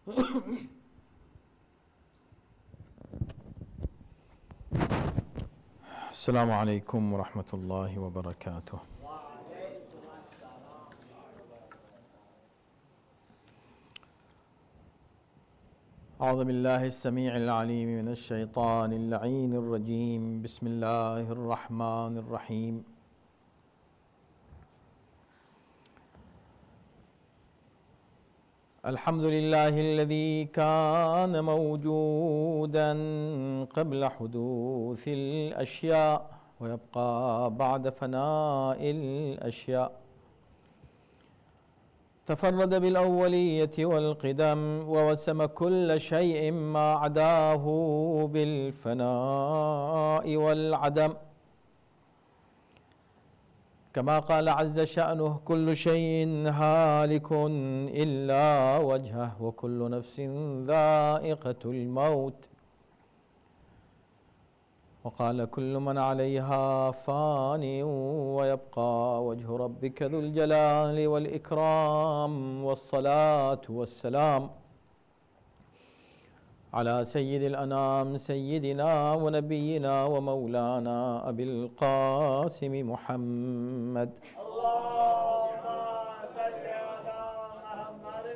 السلام عليكم ورحمة الله وبركاته. أعوذ بالله السميع العليم من الشيطان اللعين الرجيم. بسم الله الرحمن الرحيم. الحمد لله الذي كان موجودا قبل حدوث الأشياء ويبقى بعد فناء الأشياء. تفرد بالأولية والقدم ووسم كل شيء ما عداه بالفناء والعدم. كما قال عز شأنه: كل شيء هالك إلا وجهه وكل نفس ذائقة الموت. وقال: كل من عليها فان ويبقى وجه ربك ذو الجلال والإكرام. والصلاة والسلام على سيد الأنام سيدنا ونبينا ومولانا أبي القاسم محمد. اللهم صل على محمد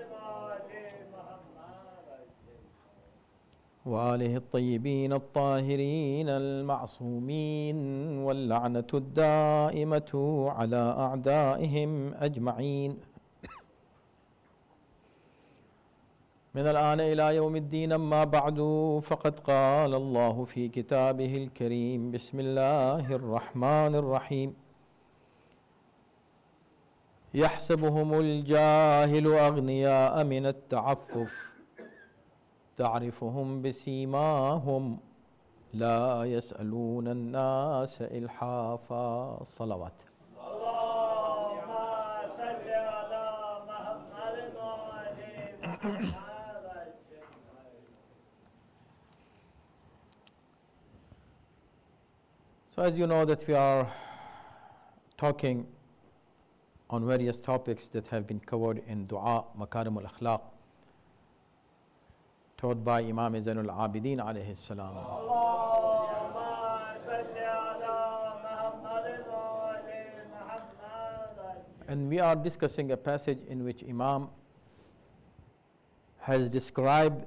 وآله الطيبين الطاهرين المعصومين واللعنة الدائمة على أعدائهم أجمعين من الآن إلى يوم الدين. أما بعد، فقد قال الله في كتابه الكريم: بسم الله الرحمن الرحيم. يحسبهم الجاهل أغنياء من التعفف تعرفهم بسيماهم لا يسألون الناس إلحافا. صلوات. اللهم صل على محمد So as you know that we are talking on various topics that have been covered in Dua Makarim al-Akhlaq, taught by Imam Zainul Abidin alayhi salam. And we are discussing a passage in which Imam has described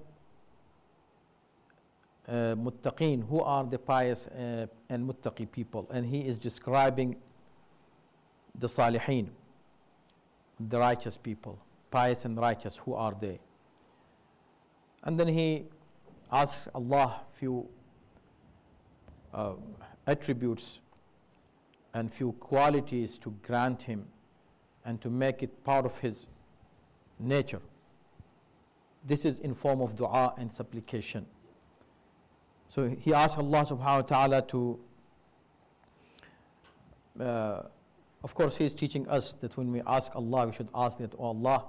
muttaqeen, who are the pious and muttaqi people, and he is describing the salihin, the righteous people, pious and righteous, who are they? And then he asks Allah few attributes and few qualities to grant him and to make it part of his nature. This is in form of dua and supplication. So he asks Allah subhanahu wa ta'ala to, of course he is teaching us that when we ask Allah, we should ask that, oh Allah,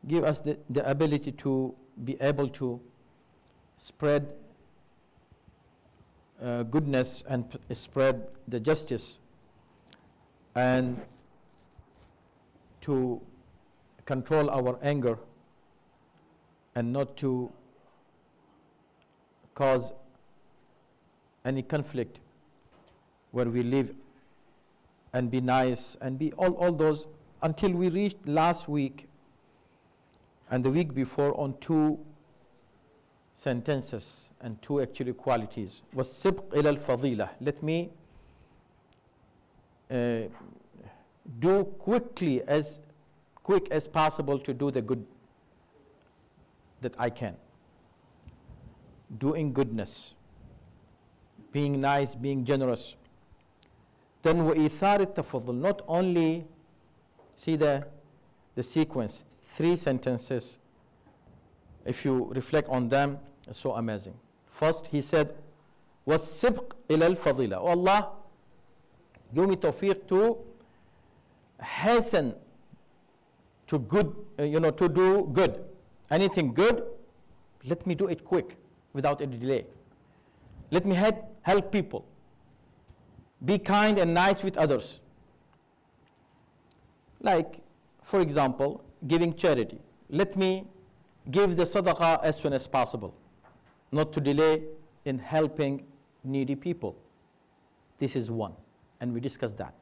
give us the ability to be able to spread goodness and spread the justice, and to control our anger and not to cause any conflict where we live, and be nice and be all those, until we reached last week and the week before on two sentences and two actually qualities. وَالسِّبْقِ إِلَى الْفَضِيلَةِ. Let me do as quick as possible to do the good that I can. Doing goodness, being nice, being generous. Then وَإِيثَارِ التَّفَضُّلِ. Not only, see the sequence, 3 sentences, if you reflect on them, it's so amazing. First he said, وَالسِّبْقِ إِلَى الْفَضِيلَةِ. Oh Allah, give me tawfiq to hasten to good, to do good. Anything good, let me do it quick, without any delay. Let me help people. Be kind and nice with others. Like, for example, giving charity. Let me give the sadaqah as soon as possible, not to delay in helping needy people. This is one, and we discussed that.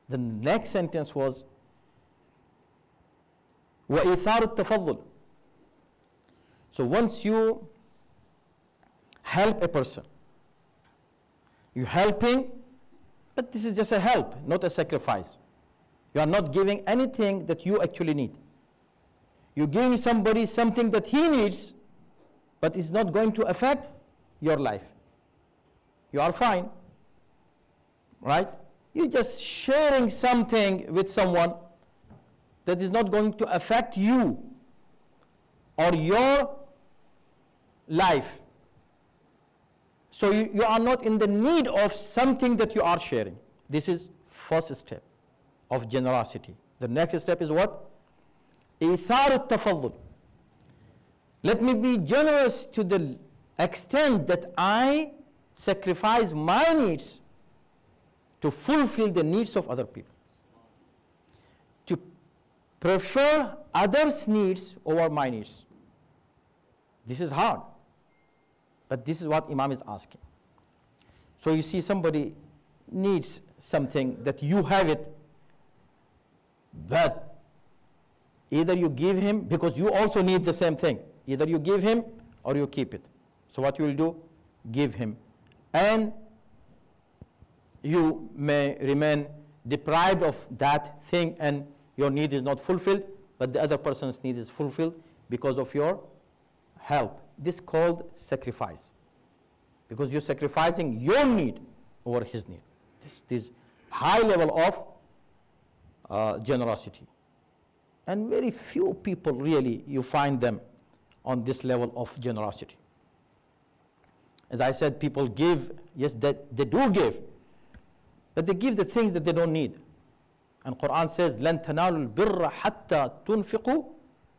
The next sentence was وَإِثَارُ التَّفَضُّلِ. So once you help a person, you're helping, but this is just a help, not a sacrifice. You are not giving anything that you actually need. You're giving somebody something that he needs, but it's not going to affect your life. You are fine, right? You're just sharing something with someone that is not going to affect you or your life. So you are not in the need of something that you are sharing. This is first step of generosity. The next step is what? إِثَارُ التَّفَضُّلِ. Let me be generous to the extent that I sacrifice my needs to fulfill the needs of other people. To prefer others' needs over my needs. This is hard, but this is what Imam is asking. So you see somebody needs something that you have it, but either you give him, because you also need the same thing, either you give him or you keep it. So what you will do? Give him. And you may remain deprived of that thing and your need is not fulfilled, but the other person's need is fulfilled because of your help. This is called sacrifice, because you're sacrificing your need over his need. This high level of generosity. And very few people really, you find them on this level of generosity. As I said, people give, yes, they do give, but they give the things that they don't need. And Quran says, لَن تَنَالُوا الْبِرَّ حَتَّى تُنْفِقُوا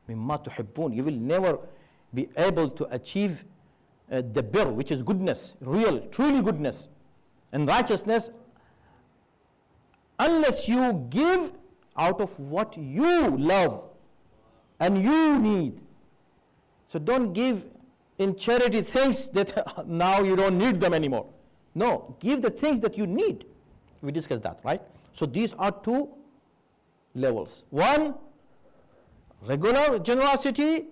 مِمَّا تُحِبُّونَ. You will never be able to achieve the birr, which is goodness, real, truly goodness and righteousness, unless you give out of what you love and you need. So don't give in charity things that now you don't need them anymore. No, give the things that you need. We discussed that, right? So these are two levels. One, regular generosity.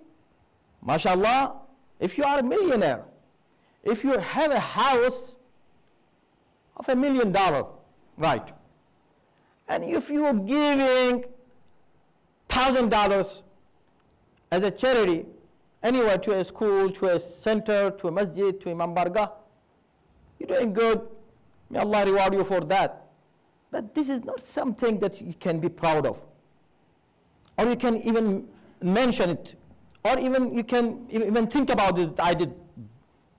MashaAllah, if you are a millionaire, if you have a house of $1 million, right? And if you are giving $1,000 as a charity anywhere, to a school, to a center, to a masjid, to Imam Bargah, you're doing good. May Allah reward you for that. But this is not something that you can be proud of, or you can even mention it, or even you can even think about it. I did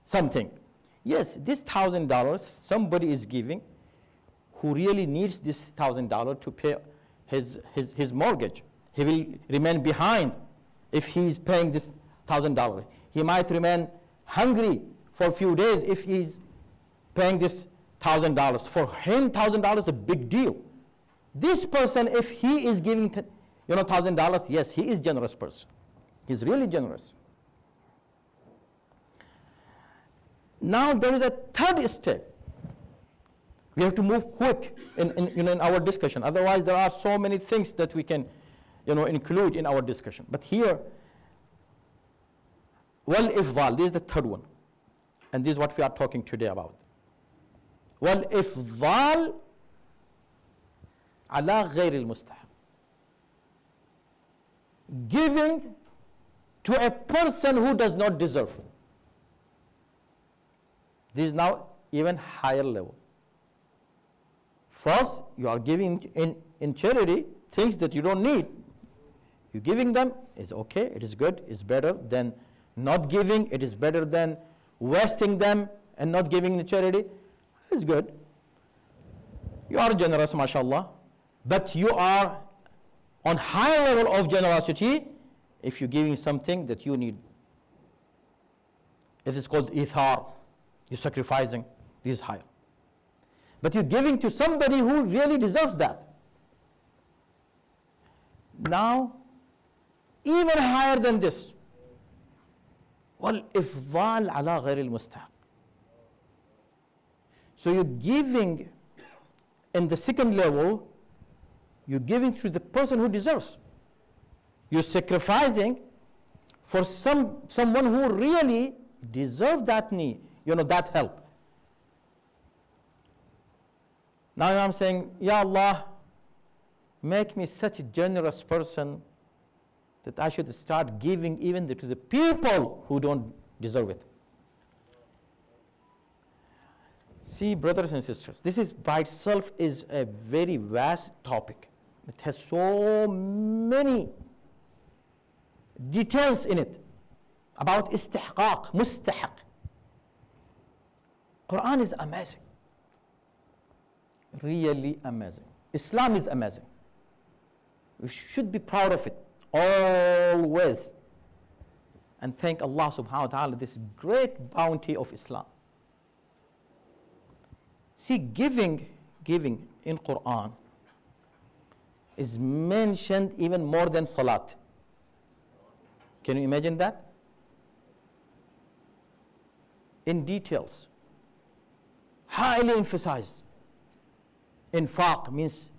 something. Yes, this $1,000 somebody is giving who really needs this $1,000 to pay his mortgage. He will remain behind if he is paying this $1,000. He might remain hungry for a few days if he's paying this $1,000. For him, $1,000 is a big deal. This person, if he is giving $1,000, yes, he is a generous person. He's really generous. Now there is a third step. We have to move quick in our discussion. Otherwise, there are so many things that we can include in our discussion. But here, wal-ifdal, this is the third one. And this is what we are talking today about. Wal-ifdal ala ghayr al-mustahab. Giving to a person who does not deserve. This is now even higher level. First, you are giving in charity things that you don't need. You giving them is okay, it is good, it's better than not giving, it is better than wasting them and not giving in charity. It's good. You are generous, mashallah, but you are on higher level of generosity if you're giving something that you need. It is called ithar. You're sacrificing. This is higher. But you're giving to somebody who really deserves that. Now, even higher than this, والإفضال على غير المستحق. So you're giving in the second level, you're giving to the person who deserves. You're sacrificing for someone who really deserves that need, that help. Now I'm saying, Ya Allah, make me such a generous person that I should start giving even to the people who don't deserve it. See, brothers and sisters, this is by itself is a very vast topic. It has so many details in it about istihqaq, mustahaq. Quran is amazing. Really amazing. Islam is amazing. We should be proud of it always. And thank Allah subhanahu wa ta'ala this great bounty of Islam. See, giving in Quran is mentioned even more than Salat. Can you imagine that? In details. Highly emphasized. Infaq means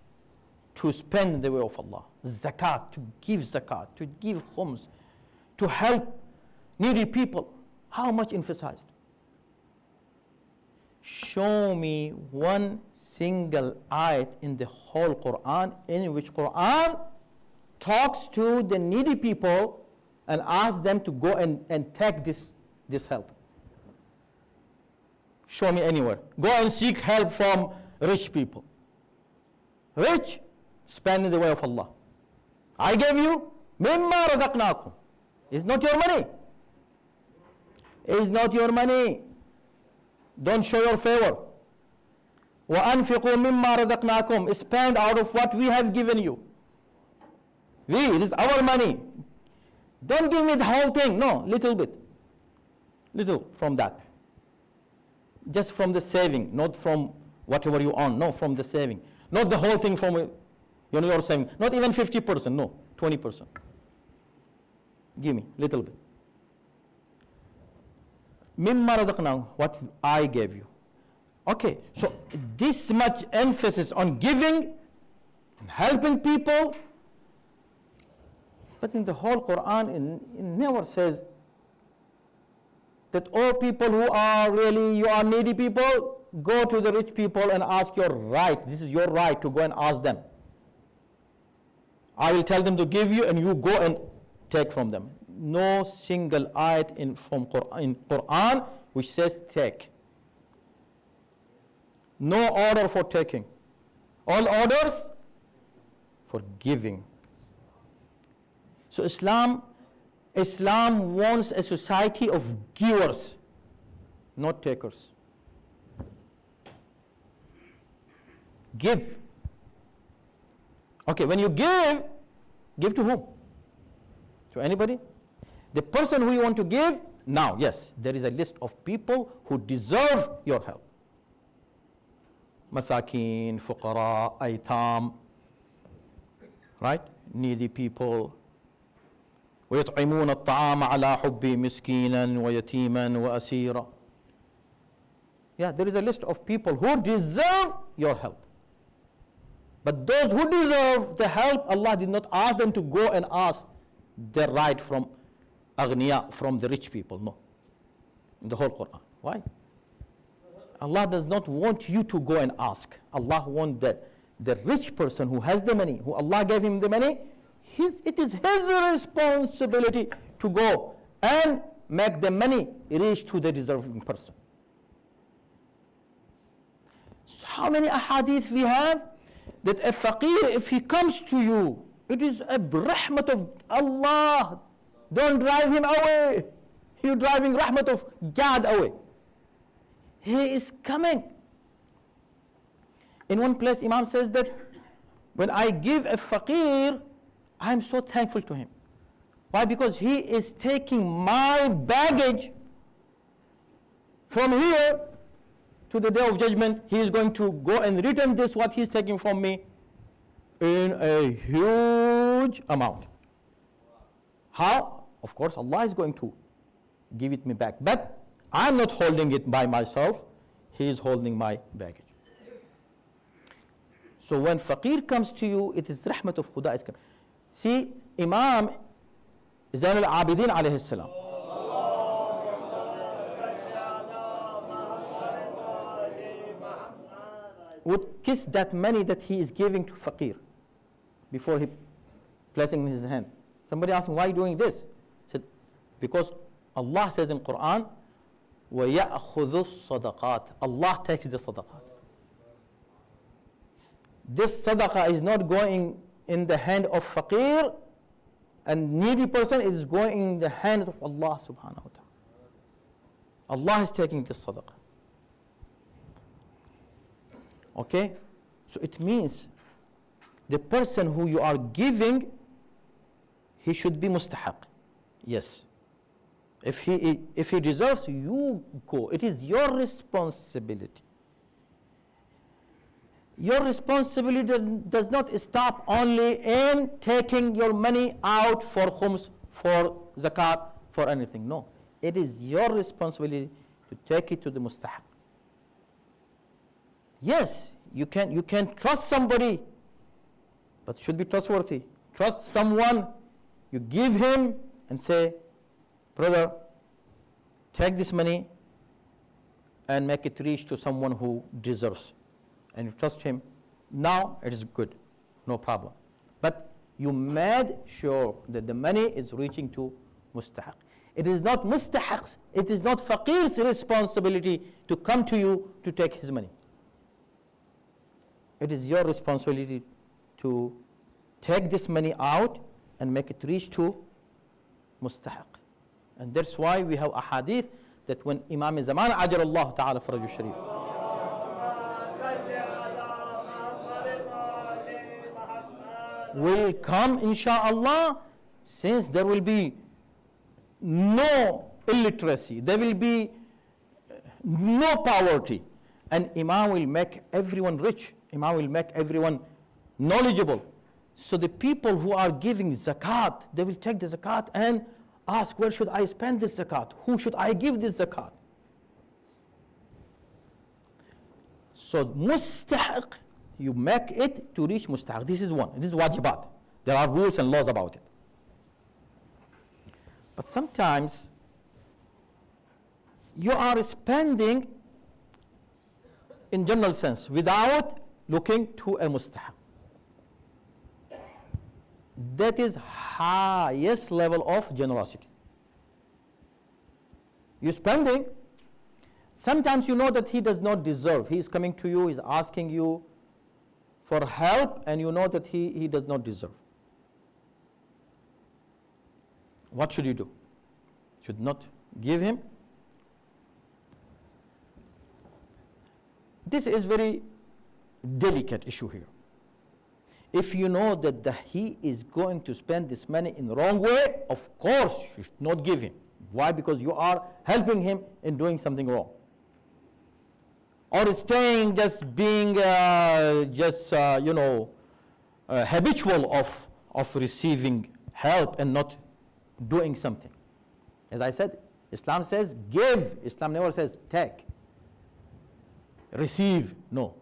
to spend in the way of Allah. Zakat, to give khums, to help needy people. How much emphasized? Show me one single ayat in the whole Quran in which Quran talks to the needy people and asks them to go and take this help. Show me anywhere. Go and seek help from rich people. Rich, spend in the way of Allah. I gave you mimma razaqnakum. It's not your money. It's not your money. Don't show your favor. وَأَنْفِقُوا مِمَّا رَزَقْنَاكُمْ. Spend out of what we have given you. It is our money. Don't give me the whole thing. No, little bit. Little from that. Just from the saving, not from whatever you earn. No, from the saving. Not the whole thing from your saving. Not even 50%. No, 20%. Give me little bit. Mimma razaqnakum, what I gave you. Okay, so this much emphasis on giving and helping people, but in the whole Quran, it never says that all people who are really, you are needy people, go to the rich people and ask your right. This is your right to go and ask them. I will tell them to give you and you go and take from them. No single ayat in Quran which says take. No order for taking. All orders for giving. So Islam wants a society of givers, not takers. Give. Okay, when you give to whom? To anybody? The person who you want to give, now, yes, there is a list of people who deserve your help. Masakin, fuqara, aitam, right? Needy people. ويطعمون الطعام على حبه مسكينا ويتيما وأسيرا. Yeah, there is a list of people who deserve your help. But those who deserve the help, Allah did not ask them to go and ask their right from aghniya, from the rich people. No. In the whole Quran. Why? Allah does not want you to go and ask. Allah wants the rich person who has the money, who Allah gave him the money, it is his responsibility to go and make the money reach to the deserving person. So how many ahadith we have? That a faqir, if he comes to you, it is a rahmat of Allah. Don't drive him away. You're driving rahmat of God away. He is coming. In one place, Imam says that when I give a faqir, I'm so thankful to him. Why? Because he is taking my baggage from here to the day of judgment. He is going to go and return this, what he's taking from me, in a huge amount. How? Of course, Allah is going to give it me back. But I'm not holding it by myself. He is holding my baggage. So when faqir comes to you, it is rahmat of Khuda is coming. See, Imam Zain al-Abidin alayhi salam would kiss that money that he is giving to faqir before he placing in his hand. Somebody asked him, why are you doing this? He said, because Allah says in Quran, وَيَأْخُذُ الصَّدَقَاتِ, Allah takes the sadaqat. This sadaqah is not going in the hand of faqir and needy person, it is going in the hand of Allah subhanahu wa ta'ala. Allah is taking this sadaqah. Okay? So it means the person who you are giving, he should be mustahaq. Yes. If he deserves, you go. It is your responsibility. Your responsibility does not stop only in taking your money out for khums, for zakat, for anything. No. It is your responsibility to take it to the mustahaq. Yes, you can trust somebody, but should be trustworthy. Trust someone, you give him and say, brother, take this money and make it reach to someone who deserves. And you trust him, now it is good, no problem. But you made sure that the money is reaching to mustahaq. It is not mustahaq's, it is not faqir's responsibility to come to you to take his money. It is your responsibility to take this money out and make it reach to mustahaq. And that's why we have a hadith that when Imam Zaman Ajarallahu Ta'ala Faraju Sharif will come, insha'Allah, since there will be no illiteracy, there will be no poverty, and Imam will make everyone rich, Imam will make everyone knowledgeable. So the people who are giving zakat, they will take the zakat and ask, where should I spend this zakat? Who should I give this zakat? So mustahaq, you make it to reach mustahaq. This is one. This is wajibat. There are rules and laws about it. But sometimes you are spending in general sense without looking to a mustahaq. That is highest level of generosity. You're spending. Sometimes you know that he does not deserve. He is coming to you, he's asking you for help, and you know that he does not deserve. What should you do? Should not give him? This is very delicate issue here. If you know that he is going to spend this money in the wrong way, of course you should not give him. Why? Because you are helping him in doing something wrong. Or staying just being habitual of receiving help and not doing something. As I said, Islam says give. Islam never says take. Receive, no.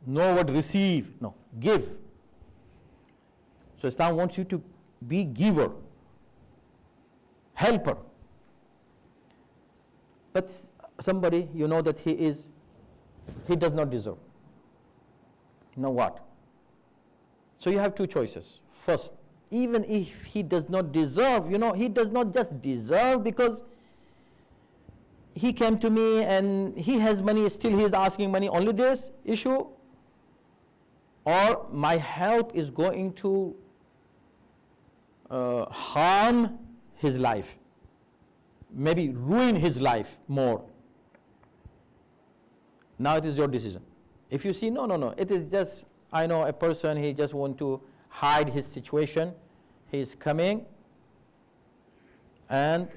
No word receive, no. Give. So Islam wants you to be giver, helper. But somebody, you know that he does not deserve. Now what? So you have two choices. First, even if he does not deserve, he does not just deserve because he came to me and he has money, still he is asking money, only this issue, or my help is going to harm his life, maybe ruin his life more. Now it is your decision. If you see, no, it is just, I know a person, he just want to hide his situation, he is coming, and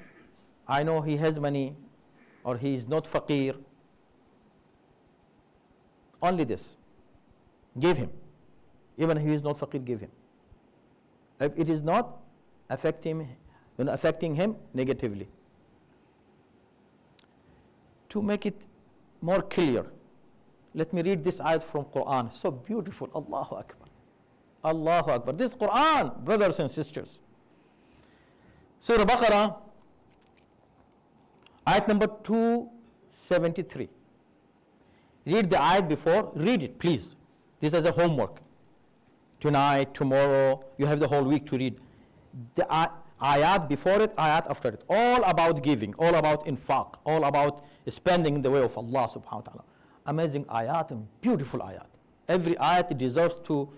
I know he has money, or he is not faqir, only this, give him. Even if he is not faqir, give him. If it is not affecting him negatively. To make it more clear, let me read this ayat from Quran. So beautiful. Allahu Akbar. Allahu Akbar. This Quran, brothers and sisters. Surah Baqarah, ayat number 273. Read the ayat before. Read it, please. This is a homework. Tonight, tomorrow, you have the whole week to read. The ayat before it, ayat after it. All about giving, all about infaq, all about spending in the way of Allah subhanahu wa ta'ala. Amazing ayat and beautiful ayat. Every ayat deserves to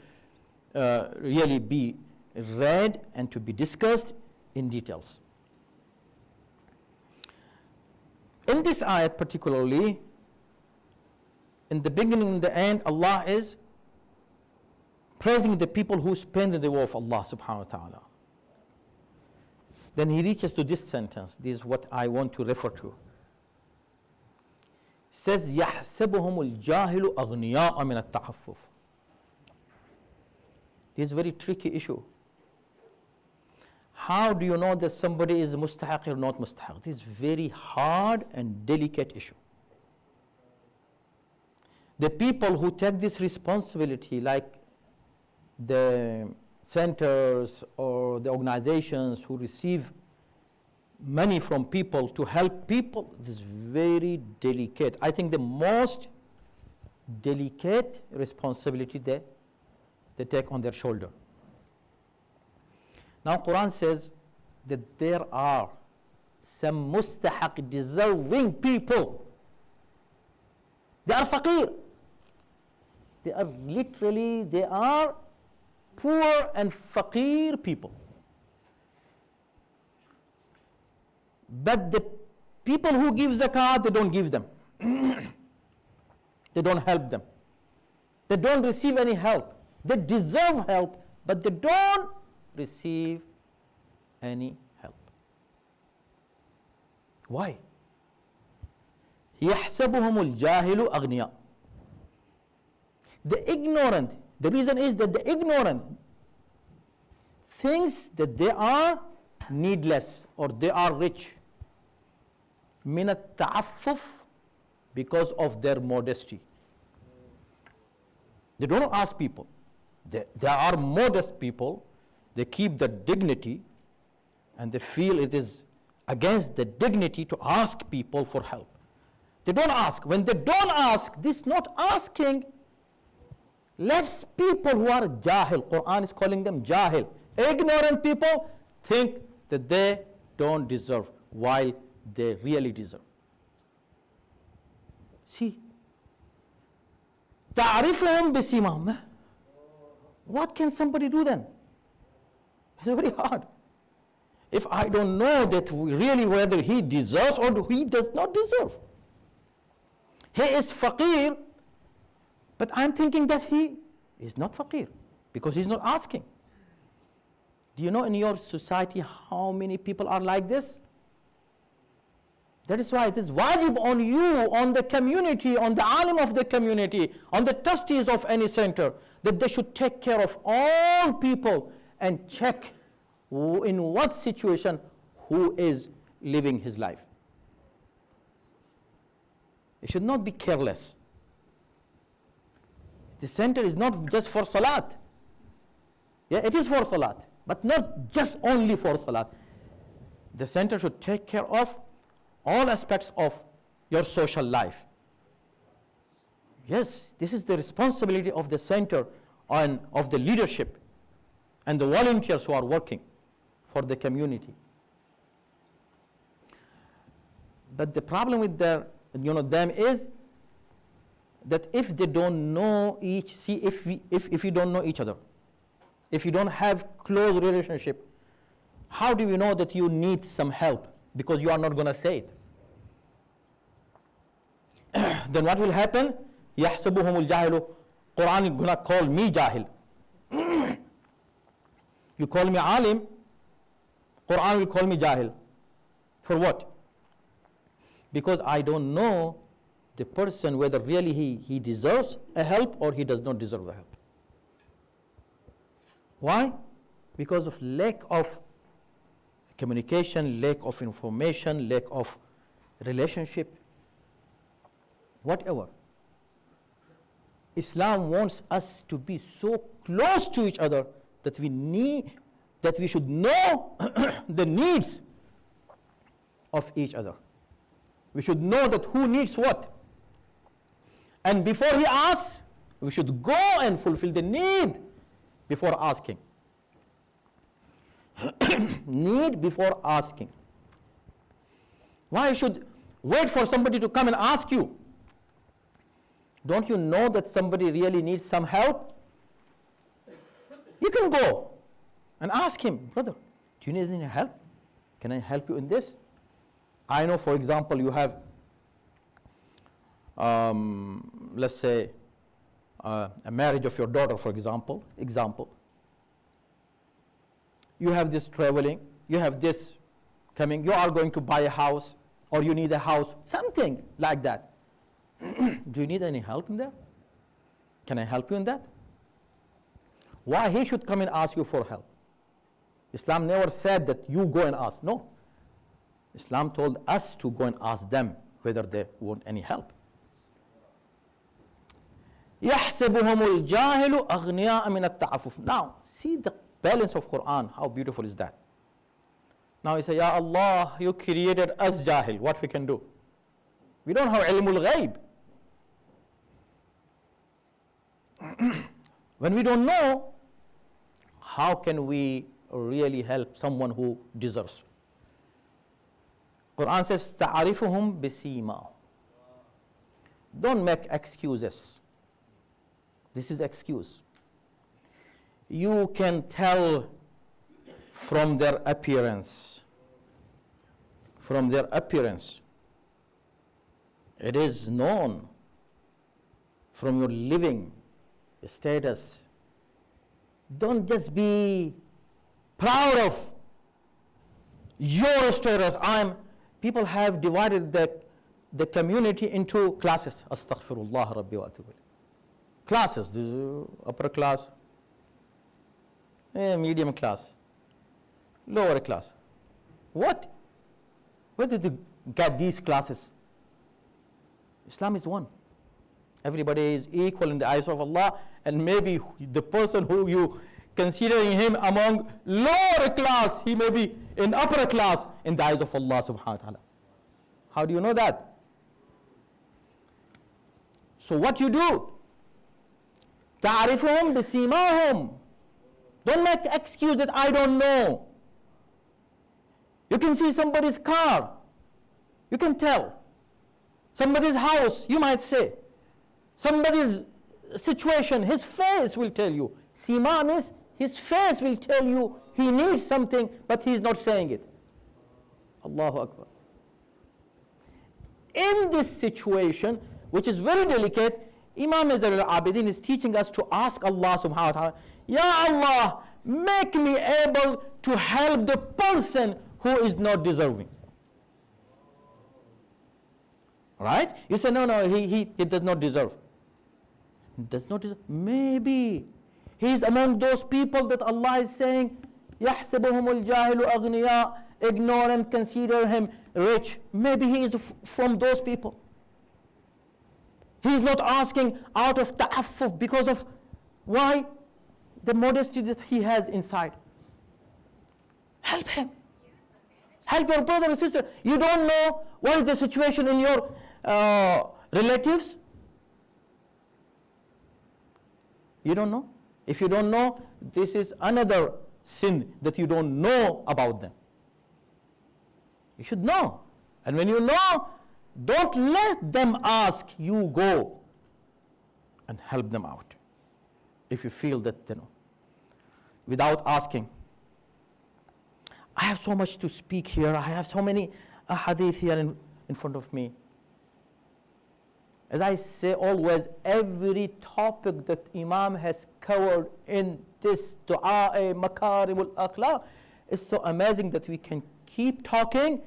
really be read and to be discussed in details. In this ayat particularly, in the beginning and the end, Allah is praising the people who spend in the way of Allah subhanahu wa ta'ala. Then he reaches to this sentence. This is what I want to refer to. It says, يَحْسَبُهُمُ الْجَاهِلُ أَغْنِيَاءَ مِنَ التَّعَفُّفِ. This is a very tricky issue. How do you know that somebody is mustahiq or not mustahiq? This is very hard and delicate issue. The people who take this responsibility, like the centers or the organizations who receive money from people to help people, this is very delicate. I think the most delicate responsibility they take on their shoulder. Now Quran says that there are some mustahaq, deserving people. They are faqir. They are literally, they are poor and faqir people. But the people who give zakat, they don't give them. They don't help them. They don't receive any help. They deserve help, but they don't receive any help. Why? يَحْسَبُهُمُ الْجَاهِلُ أَغْنِيَاءَ. The ignorant, the reason is that the ignorant thinks that they are needless or they are rich. مِنَ التَّعَفُّفِ, because of their modesty. They don't ask people. They are modest people. They keep the dignity and they feel it is against the dignity to ask people for help. They don't ask. When they don't ask, this not asking lets people who are jahil, Quran is calling them jahil, ignorant people, think that they don't deserve while they really deserve. See, تعرفهم بسيماهم. What can somebody do then? It's very hard. If I don't know that really whether he deserves or he does not deserve. He is faqir, but I'm thinking that he is not faqir because he's not asking. Do you know in your society how many people are like this? That is why it is wajib on you, on the community, on the alim of the community, on the trustees of any center, that they should take care of all people and check in what situation who is living his life. It should not be careless. The center is not just for Salat. Yeah, it is for Salat, but not just only for Salat. The center should take care of all aspects of your social life. Yes, this is the responsibility of the center and of the leadership and the volunteers who are working for the community. But the problem with them is that if they don't know if you don't know each other, if you don't have close relationship, how do you know that you need some help? Because you are not going to say it. Then what will happen? يَحْسَبُهُمُ الْجَاهِلُ. Quran is going to call me jahil. You call me alim, Quran will call me jahil. For what? Because I don't know the person whether really he deserves a help or he does not deserve the help. Why? Because of lack of communication, lack of information, lack of relationship. whatever. Islam wants us to be so close to each other that we should know the needs of each other. We should know that who needs what. And before he asks, we should go and fulfill the need before asking. Need before asking. Why you should wait for somebody to come and ask you? Don't you know that somebody really needs some help? You can go and ask him, brother, do you need any help? Can I help you in this? I know, for example, you have, let's say, a marriage of your daughter, for example. You have this traveling, you have this coming, you are going to buy a house, or you need a house, something like that. Do you need any help in there? Can I help you in that? Why he should come and ask you for help? Islam never said that you go and ask. No. Islam told us to go and ask them whether they want any help. يَحْسَبُهُمُ الْجَاهِلُ أَغْنِيَاءَ مِنَ التَّعَفُّفِ. Now, see the balance of Quran. How beautiful is that? Now you say, Ya Allah, you created us jahil. What we can do? We don't have ilmul ghaib. When we don't know, how can we really help someone who deserves? Quran says, تَعْرِفُهُمْ بِسِيمَاهُمْ. Don't make excuses. This is excuse. You can tell from their appearance. From their appearance. It is known from your living status. Don't just be proud of your status. People have divided the community into classes. Astaghfirullah Rabbi wa atubu ilayh. Classes, the upper class, medium class, lower class. What? Where did you get these classes? Islam is one. Everybody is equal in the eyes of Allah, and maybe the person who you considering him among lower class, he may be in upper class in the eyes of Allah subhanahu wa ta'ala. How do you know that? So what you do? تعرفهم بسيماهم. Don't make excuse that I don't know. You can see somebody's car. You can tell. Somebody's house, you might say. Somebody's situation, his face will tell you. Sima means his face will tell you he needs something, but he is not saying it. Allahu Akbar. In this situation, which is very delicate, Imam Zainul Abidin is teaching us to ask Allah subhanahu wa ta'ala, Ya Allah, make me able to help the person who is not deserving. Right? You say, no, he does not deserve. Does not deserve. Maybe he is among those people that Allah is saying, يَحْسَبُهُمُ الْجَاهِلُ أَغْنِيَاءَ, ignorant, consider him rich. Maybe he is from those people. He is not asking out of ta'affuf because of why? The modesty that he has inside. Help him. Help your brother and sister. You don't know what is the situation in your relatives. You don't know. If you don't know, this is another sin that you don't know about them. You should know. And when you know, don't let them ask, you go and help them out. If you feel that they know. Without asking. I have so much to speak here. I have so many hadith here in front of me. As I say always, every topic that Imam has covered in this Dua Makarimul Akhlaq is so amazing that we can keep talking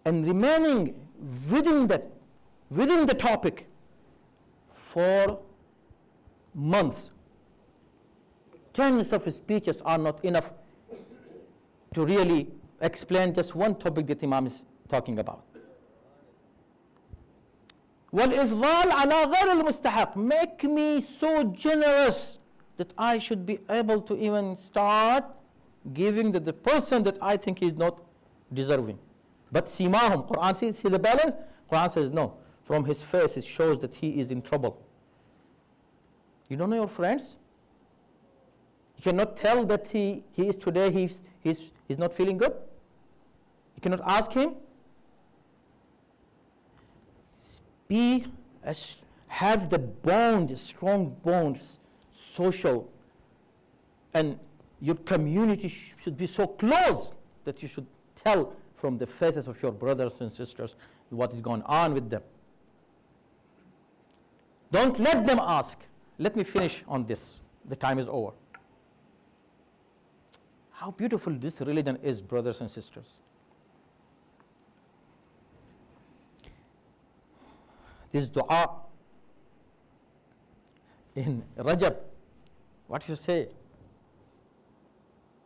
and remaining within the topic for months. Tens of speeches are not enough to really explain just one topic that Imam is talking about. وَالْإِفْضَالُ عَلَى غَيْرِ الْمُسْتَحَقِ. Make me so generous that I should be able to even start giving to the person that I think is not deserving. But simahum, Quran says, see the balance? Quran says no. From his face it shows that he is in trouble. You don't know your friends? You cannot tell that he is today, he's not feeling good. You cannot ask him. Have the bond, strong bonds, social, and your community should be so close that you should tell from the faces of your brothers and sisters what is going on with them. Don't let them ask. Let me finish on this. The time is over. How beautiful this religion is, brothers and sisters. This dua in Rajab, what you say?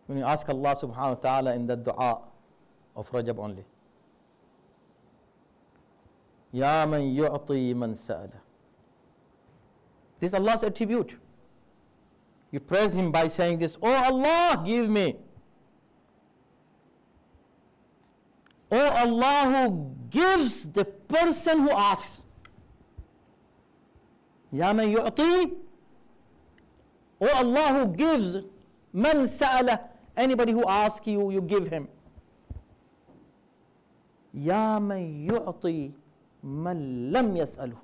When you ask Allah subhanahu wa ta'ala in that dua of Rajab only. Ya man yu'ti man sa'ala. This is Allah's attribute. You praise Him by saying this, Oh Allah, give me. Oh Allah who gives the person who asks. Ya man yu'ti. Oh Allah who gives man sa'ala. Anybody who asks you, you give him. Ya man yu'ti man lam yas'alhu.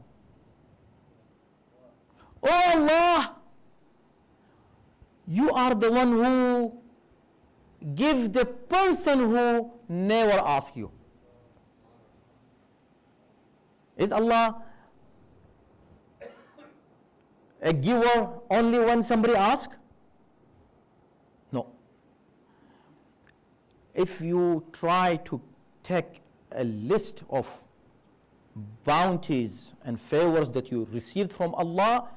Oh Allah, you are the one who gives the person who never asks you. Is Allah a giver only when somebody asks? No. If you try to take a list of bounties and favors that you received from Allah,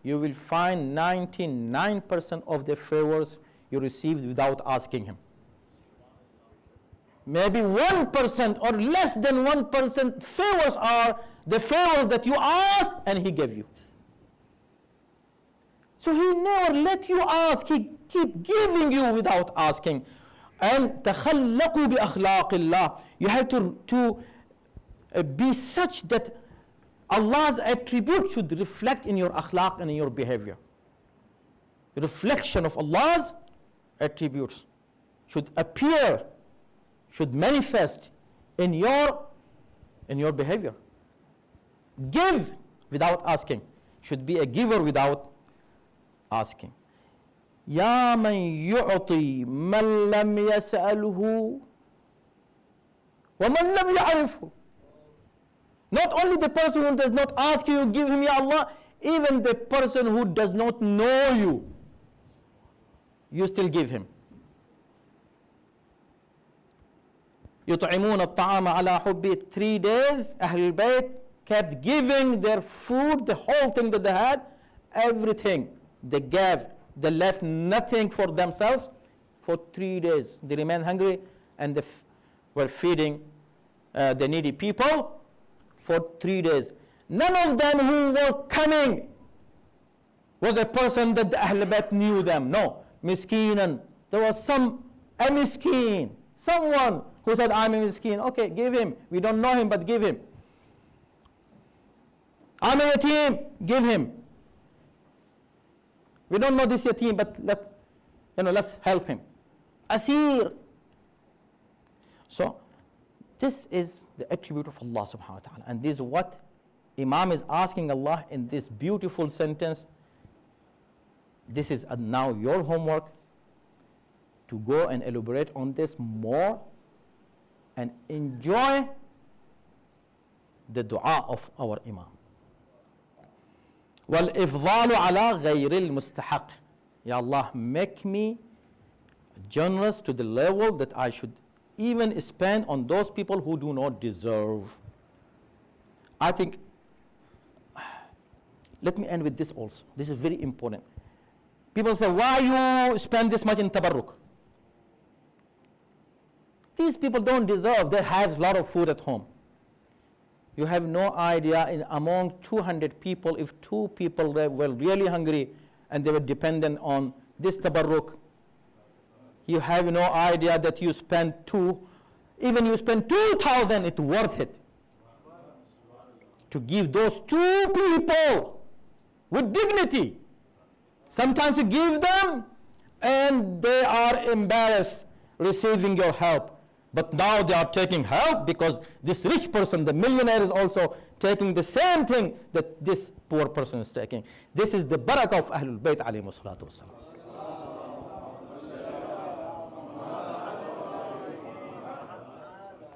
you will find 99% of the favors you received without asking Him. Maybe 1% or less than 1% favors are the favors that you asked and He gave you. So He never let you ask, He keep giving you without asking. And تَخَلَّقُوا بِأَخْلَاقِ اللَّهِ. You have to be such that Allah's attribute should reflect in your akhlaq and in your behavior. The reflection of Allah's attributes should appear, should manifest in your behavior. Give without asking. Should be a giver without asking. Ya man yu'ti man lam yas'alhu wa man lam ya'rifhu. Not only the person who does not ask you, give him, Ya Allah, even the person who does not know you, you still give him. يطعمون الطعام على حبه. 3 days, Ahlul Bayt kept giving their food, the whole thing that they had, everything they gave. They left nothing for themselves for 3 days. They remained hungry and they were feeding the needy people for 3 days. None of them who were coming was a person that the Ahlul Bayt knew them. No, miskeenan. There was a miskeen, someone who said, I'm a miskeen. Okay, give him. We don't know him, but give him. I'm a yatim. Give him. We don't know this yatim, but let's help him. Asir. So, this is the attribute of Allah subhanahu wa ta'ala. And this is what Imam is asking Allah in this beautiful sentence. This is now your homework to go and elaborate on this more and enjoy the dua of our Imam. وَالْإِفْضَالُ عَلَى غَيْرِ الْمُسْتَحَقِ. Ya Allah, make me generous to the level that I should even spend on those people who do not deserve. I think, let me end with this also. This is very important. People say, why you spend this much in tabarruk? These people don't deserve. They have a lot of food at home. You have no idea, among 200 people, if 2 people were really hungry and they were dependent on this tabarruk, you have no idea that you spend even you spend 2,000, it's worth it to give those 2 people with dignity. Sometimes you give them and they are embarrassed receiving your help. But now they are taking help because this rich person, the millionaire, is also taking the same thing that this poor person is taking. This is the barakah of Ahlul Bayt alayhimu salatu wassalam.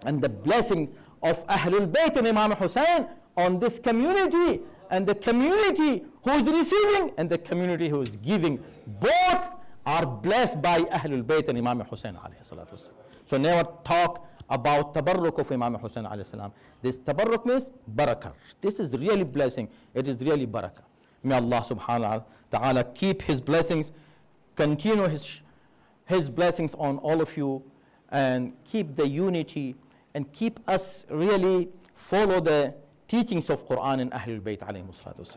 And the blessing of Ahlul Bayt and Imam Hussain on this community, and the community who is receiving and the community who is giving, both are blessed by Ahlul Bayt and Imam Hussain alayhi salatu wassalam. So never talk about tabarruk of Imam Hussain alayhi salam. This tabarruk means barakah. This is really blessing. It is really barakah. May Allah subhanahu wa ta'ala keep his blessings, continue his blessings on all of you, and keep the unity, and keep us really follow the teachings of Quran and Ahlul Bayt alayhi salatu wasalam.